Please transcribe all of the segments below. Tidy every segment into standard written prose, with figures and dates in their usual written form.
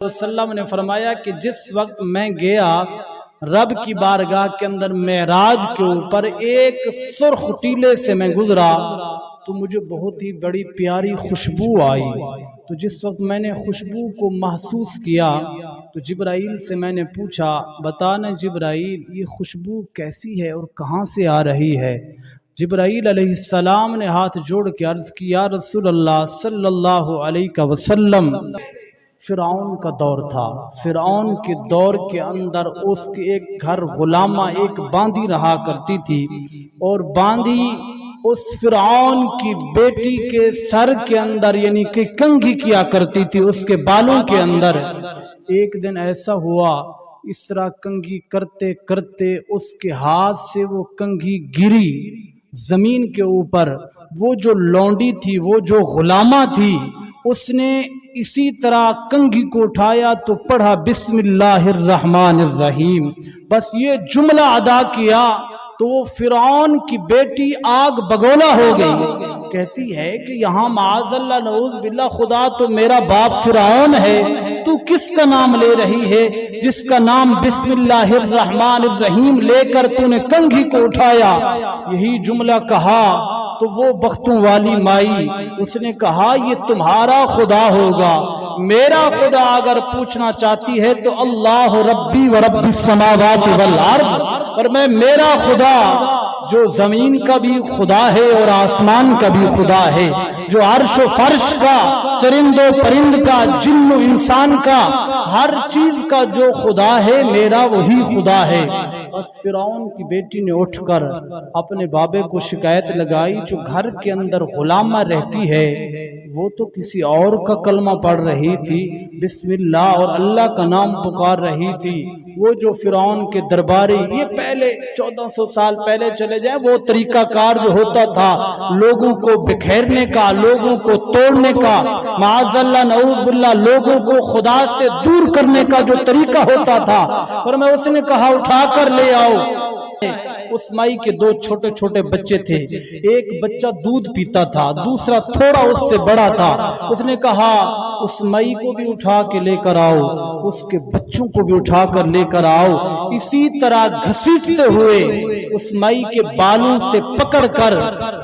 وسلم نے فرمایا کہ جس وقت میں گیا رب کی بارگاہ کے اندر معراج کے اوپر ایک سرخ ٹیلے سے میں گزرا تو مجھے بہت ہی بڑی پیاری خوشبو آئی۔ تو جس وقت میں نے خوشبو کو محسوس کیا تو جبرائیل سے میں نے پوچھا، بتانا جبرائیل یہ خوشبو کیسی ہے اور کہاں سے آ رہی ہے؟ جبرائیل علیہ السلام نے ہاتھ جوڑ کے عرض کیا، رسول اللہ صلی اللہ علیہ وسلم، فرعون کا دور تھا، فرعون کے دور کے اندر اس کے ایک گھر غلامہ ایک باندی رہا کرتی تھی، اور باندی اس فرعون کی بیٹی کے سر کے اندر یعنی کہ کنگھی کیا کرتی تھی، اس کے بالوں کے اندر۔ ایک دن ایسا ہوا اس طرح کنگھی کرتے کرتے اس کے ہاتھ سے وہ کنگھی گری زمین کے اوپر۔ وہ جو لونڈی تھی، وہ جو غلامہ تھی، اس نے اسی طرح کنگھی کو اٹھایا تو پڑھا بسم اللہ الرحمن الرحیم، بس یہ جملہ ادا کیا تو وہ فرعون کی بیٹی آگ بگولا ہو گئی۔ کہتی ہے کہ یہاں معاذ اللہ نعوذ باللہ، خدا تو میرا باپ فرعون ہے، تو کس کا نام لے رہی ہے جس کا نام بسم اللہ الرحمن الرحیم لے کر تو نے کنگھی کو اٹھایا؟ یہی جملہ کہا تو وہ بختوں والی مائی اس نے کہا یہ تمہارا خدا ہوگا، میرا خدا اگر پوچھنا چاہتی ہے تو اللہ ربی و رب السماوات والارض، اور میں میرا خدا جو زمین کا بھی خدا ہے اور آسمان کا بھی خدا ہے، جو عرش و فرش کا، چرند و پرند کا، جن و انسان کا، ہر چیز کا جو خدا ہے میرا وہی خدا ہے۔ بس فرعون کی بیٹی نے اٹھ کر اپنے بابے کو شکایت لگائی، جو گھر کے اندر غلامہ رہتی ہے وہ تو کسی اور کا کلمہ پڑھ رہی تھی، بسم اللہ اور اللہ کا نام پکار رہی تھی۔ وہ جو فرعون کے درباری، یہ پہلے 1400 سال پہلے چلے جائیں، وہ طریقہ کار جو ہوتا تھا لوگوں کو بکھیرنے کا، لوگوں کو توڑنے کا، معاذ اللہ نعوذ باللہ لوگوں کو خدا سے دور کرنے کا جو طریقہ ہوتا تھا، اور میں اس نے کہا اٹھا کر لے آؤ۔ اس مائی کے دو چھوٹے چھوٹے بچے تھے، ایک بچہ دودھ پیتا تھا، دوسرا تھوڑا اس سے بڑا تھا۔ اس نے کہا اس مائی کو بھی اٹھا کے لے کر آؤ، اس کے بچوں کو بھی اٹھا کر لے کر آؤ۔ اسی طرح گھسیٹتے ہوئے اس مائی کے بالوں سے پکڑ کر،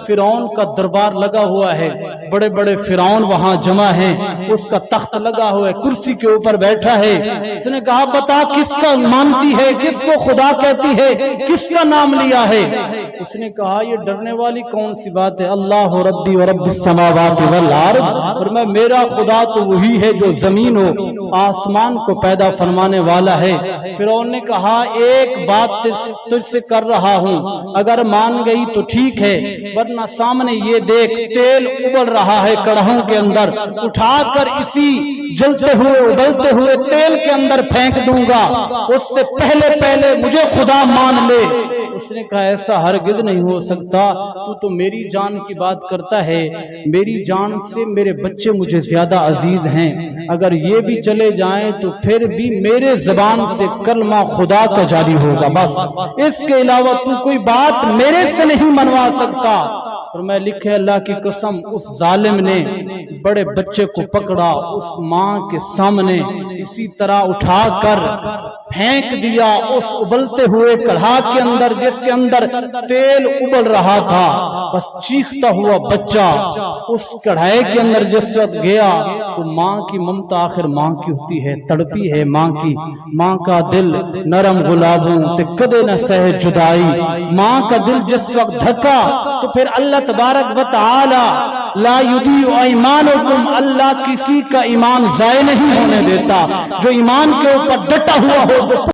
فرعون کا دربار لگا ہوا ہے، بڑے بڑے فرعون وہاں جمع ہیں، اس کا تخت لگا ہوا ہے، کرسی کے اوپر بیٹھا ہے۔ اس نے کہا بتا کس کا مانتی ہے، کس کو خدا کہتی ہے، کس کا نام لیا ہے؟ اس نے کہا یہ ڈرنے والی کون سی بات ہے، اللہ ربی و رب السماوات والارض، اور میں میرا خدا تو وہی ہے جو زمین و آسمان کو پیدا فرمانے والا ہے۔ فرعون نے کہا ایک بات تجھ سے کر رہا ہوں، اگر مان گئی تو ٹھیک ہے، ورنہ سامنے یہ دیکھ تیل ابل رہا ہے کڑاہوں کے اندر، اٹھا کر اسی جلتے ہوئے ابلتے ہوئے تیل کے اندر پھینک دوں گا، اس سے پہلے مجھے خدا مان لے۔ اس نے کہا ایسا ہرگز نہیں ہو سکتا، تو میری جان کی بات کرتا ہے، میری جان سے میرے بچے مجھے زیادہ عزیز ہیں، اگر یہ بھی چلے جائیں تو پھر بھی میرے زبان سے کلمہ خدا کا جاری ہوگا، بس اس کے علاوہ تو کوئی بات میرے سے نہیں منوا سکتا۔ اور میں لکھے اللہ کی قسم اس ظالم نے بڑے بچے کو پکڑا، اس ماں کے سامنے اسی طرح اٹھا کر پھینک دیا اس ابلتے ہوئے کڑھا کے اندر، جس کے اندر تیل ابل رہا تھا۔ بس چیختا ہوا بچہ اس کڑھائی کے اندر جس وقت گیا تو ماں کی ممتا آخر ماں کی ہوتی ہے، تڑپی ہے ماں کی، ماں کا دل نرم گلابوں تے کدے نہ سہے جدائی، ماں کا دل جس وقت دھکا تو پھر اللہ تبارک و تعالی لا یضیع ایمانکم، اللہ کسی کا ایمان ضائع نہیں ہونے دیتا، جو ایمان کے اوپر ڈٹا ہوا ہو، جو